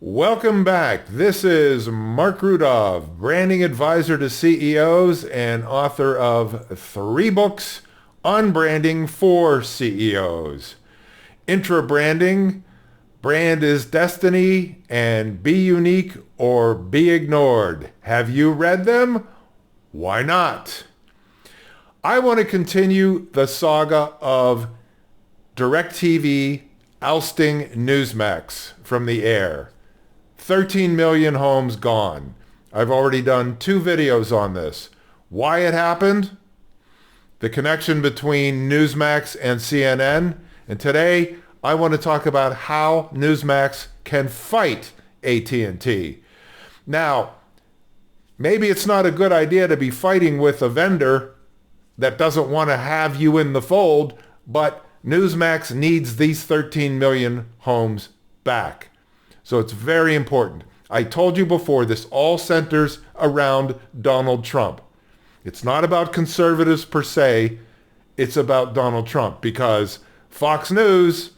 Welcome back. This is Marc Rudov, branding advisor to CEOs and author of 3 books on branding for CEOs. Intra Branding, Brand is Destiny, and Be Unique or Be Ignored. Have you read them? Why not? I want to continue the saga of DirecTV ousting Newsmax from the air. 13 million homes gone. I've already done 2 videos on this. Why it happened? The connection between Newsmax and CNN. And today, I want to talk about how Newsmax can fight AT&T. Now, maybe it's not a good idea to be fighting with a vendor that doesn't want to have you in the fold, but Newsmax needs these 13 million homes back. So it's very important. I told you before, this all centers around Donald Trump. It's not about conservatives per se. It's about Donald Trump because Fox News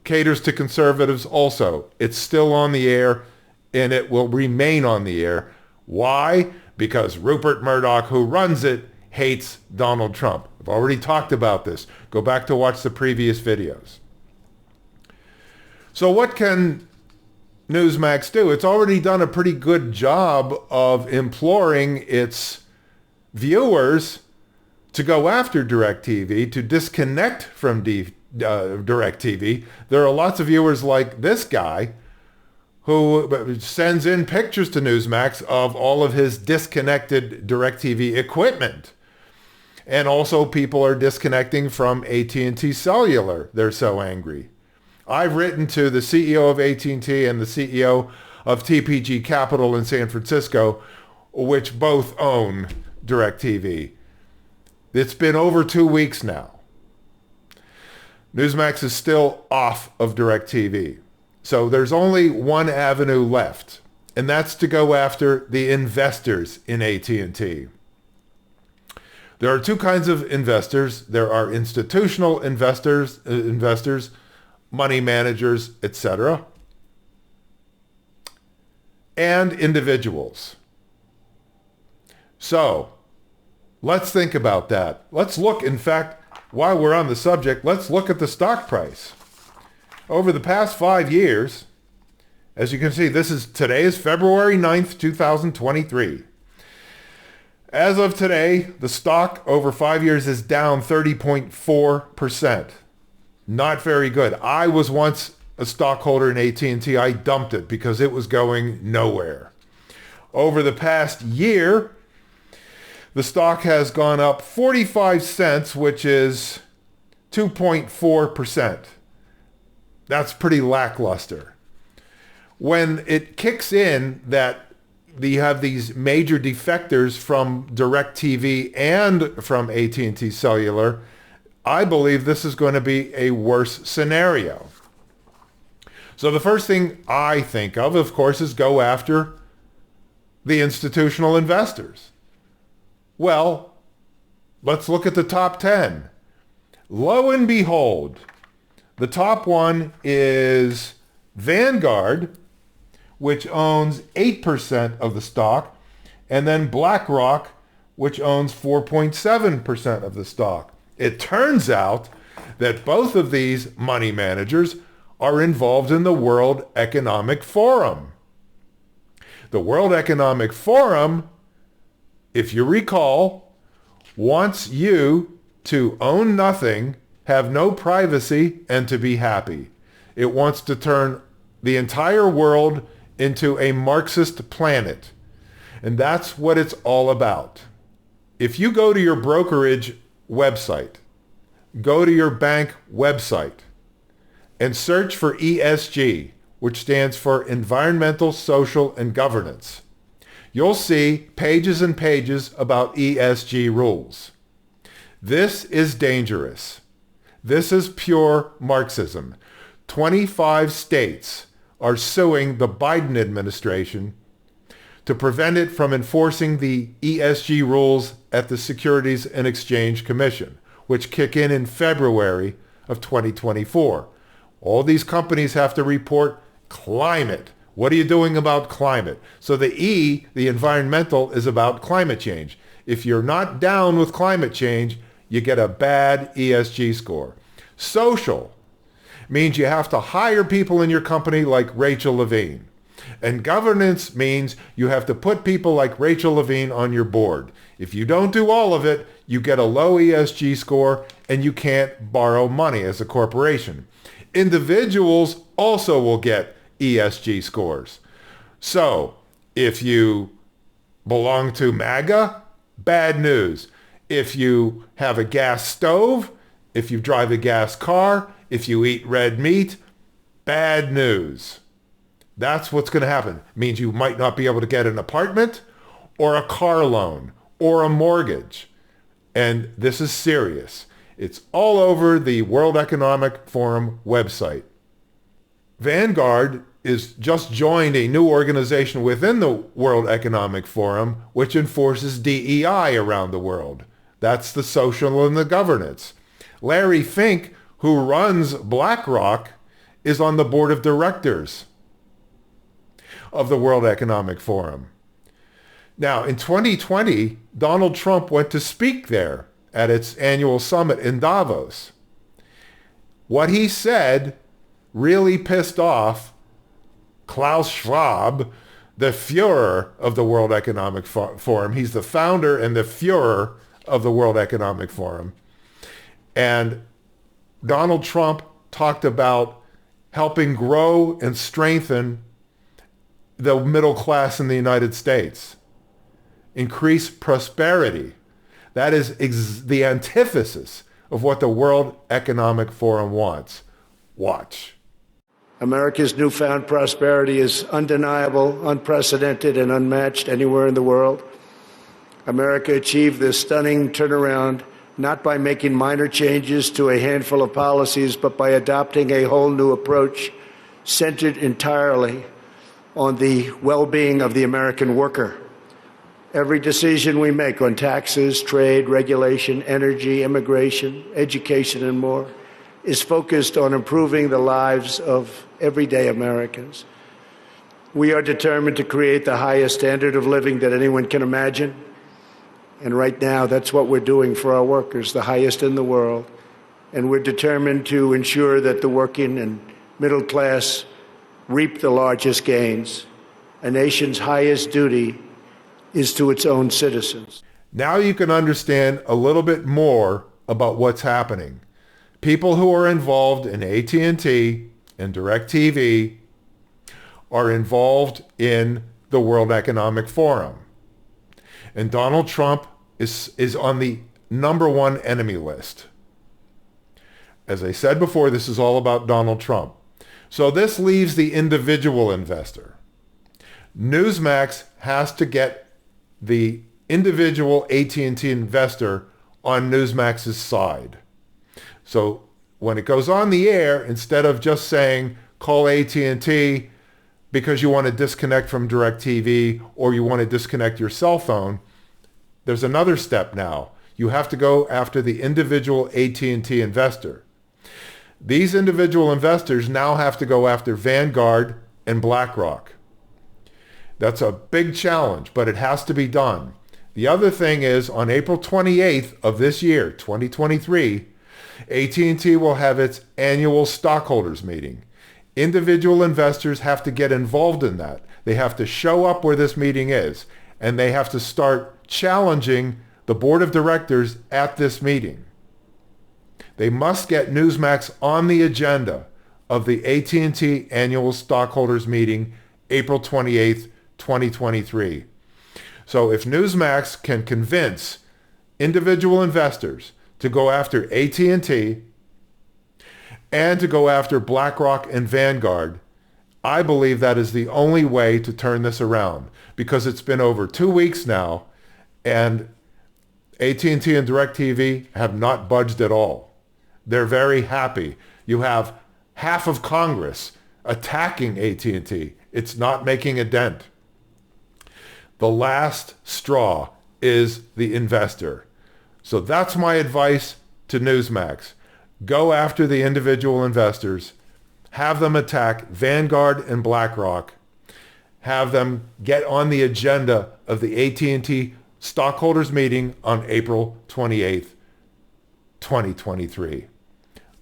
caters to conservatives also. It's still on the air and it will remain on the air. Why? Because Rupert Murdoch, who runs it, hates Donald Trump. I've already talked about this. Go back to watch the previous videos. So what can Newsmax do? It's already done a pretty good job of imploring its viewers to go after DirecTV, to disconnect from DirecTV. There are lots of viewers like this guy who sends in pictures to Newsmax of all of his disconnected DirecTV equipment. And also people are disconnecting from AT&T Cellular. They're so angry. I've written to the CEO of AT&T and the CEO of TPG Capital in San Francisco, which both own DirecTV. It's been over 2 weeks now. Newsmax is still off of DirecTV. So there's only one avenue left, and that's to go after the investors in AT&T. There are 2 kinds of investors. There are institutional investors, money managers, etc., and individuals. So let's think about that. Let's look, in fact, while we're on the subject, let's look at the stock price. Over the past 5 years, as you can see, today is February 9th, 2023. As of today, the stock over 5 years is down 30.4%. Not very good. I was once a stockholder in AT&T. I dumped it because it was going nowhere. Over the past year, the stock has gone up 45 cents, which is 2.4%. That's pretty lackluster. When it kicks in that you have these major defectors from DirecTV and from AT&T Cellular, I believe this is going to be a worse scenario. So the first thing I think of course, is go after the institutional investors. Well, let's look at the top 10. Lo and behold, the top one is Vanguard, which owns 8% of the stock, and then BlackRock, which owns 4.7% of the stock. It turns out that both of these money managers are involved in the World Economic Forum. The World Economic Forum, if you recall, wants you to own nothing, have no privacy, and to be happy. It wants to turn the entire world into a Marxist planet. And that's what it's all about. If you go to your brokerage website, go to your bank website, and search for ESG, which stands for Environmental, Social, and Governance, you'll see pages and pages about ESG rules. This is dangerous. This is pure Marxism. 25 states are suing the Biden administration to prevent it from enforcing the ESG rules at the Securities and Exchange Commission, which kick in February of 2024. All these companies have to report Climate. What are you doing about climate? So the E, the environmental, is about climate change. If you're not down with climate change, you get a bad ESG score. Social means you have to hire people in your company like Rachel Levine. And governance means you have to put people like Rachel Levine on your board. If you don't do all of it, you get a low ESG score and you can't borrow money as a corporation. Individuals also will get ESG scores. So if you belong to MAGA, bad news. If you have a gas stove, if you drive a gas car, if you eat red meat, bad news. That's what's going to happen. It means you might not be able to get an apartment or a car loan or a mortgage. And this is serious. It's all over the World Economic Forum website. Vanguard is just joined a new organization within the World Economic Forum, which enforces DEI around the world. That's the social and the governance. Larry Fink, who runs BlackRock, is on the board of directors of the World Economic Forum. Now, in 2020, Donald Trump went to speak there at its annual summit in Davos. What he said really pissed off Klaus Schwab, the Führer of the World Economic Forum. He's the founder and the Führer of the World Economic Forum. And Donald Trump talked about helping grow and strengthen the middle class in the United States. Increase prosperity. That is the antithesis of what the World Economic Forum wants. Watch. America's newfound prosperity is undeniable, unprecedented, and unmatched anywhere in the world. America achieved this stunning turnaround not by making minor changes to a handful of policies, but by adopting a whole new approach centered entirely on the well-being of the American worker. Every decision we make on taxes, trade, regulation, energy, immigration, education, and more is focused on improving the lives of everyday Americans. We are determined to create the highest standard of living that anyone can imagine. And right now, that's what we're doing for our workers, the highest in the world. And we're determined to ensure that the working and middle class reap the largest gains. A nation's highest duty is to its own citizens. Now you can understand a little bit more about what's happening. People who are involved in AT&T and DirecTV are involved in the World Economic Forum. And Donald Trump is on the number one enemy list. As I said before, this is all about Donald Trump. So this leaves the individual investor. Newsmax has to get the individual AT&T investor on Newsmax's side. So when it goes on the air, instead of just saying, call AT&T because you want to disconnect from DirecTV or you want to disconnect your cell phone, there's another step now. You have to go after the individual AT&T investor. These individual investors now have to go after Vanguard and BlackRock. That's a big challenge, but it has to be done. The other thing is, on April 28th of this year, 2023, AT&T will have its annual stockholders meeting. Individual investors have to get involved in that. They have to show up where this meeting is, and they have to start challenging the board of directors at this meeting. They must get Newsmax on the agenda of the AT&T annual stockholders meeting, April 28th, 2023. So if Newsmax can convince individual investors to go after AT&T and to go after BlackRock and Vanguard, I believe that is the only way to turn this around, because it's been over 2 weeks now and AT&T and DirecTV have not budged at all. They're very happy. You have half of Congress attacking AT&T. It's not making a dent. The last straw is the investor. So that's my advice to Newsmax. Go after the individual investors. have them attack Vanguard and BlackRock, have them get on the agenda of the AT&T stockholders meeting on April 28th, 2023.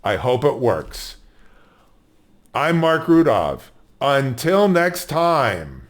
I hope it works. I'm Marc Rudov. Until next time.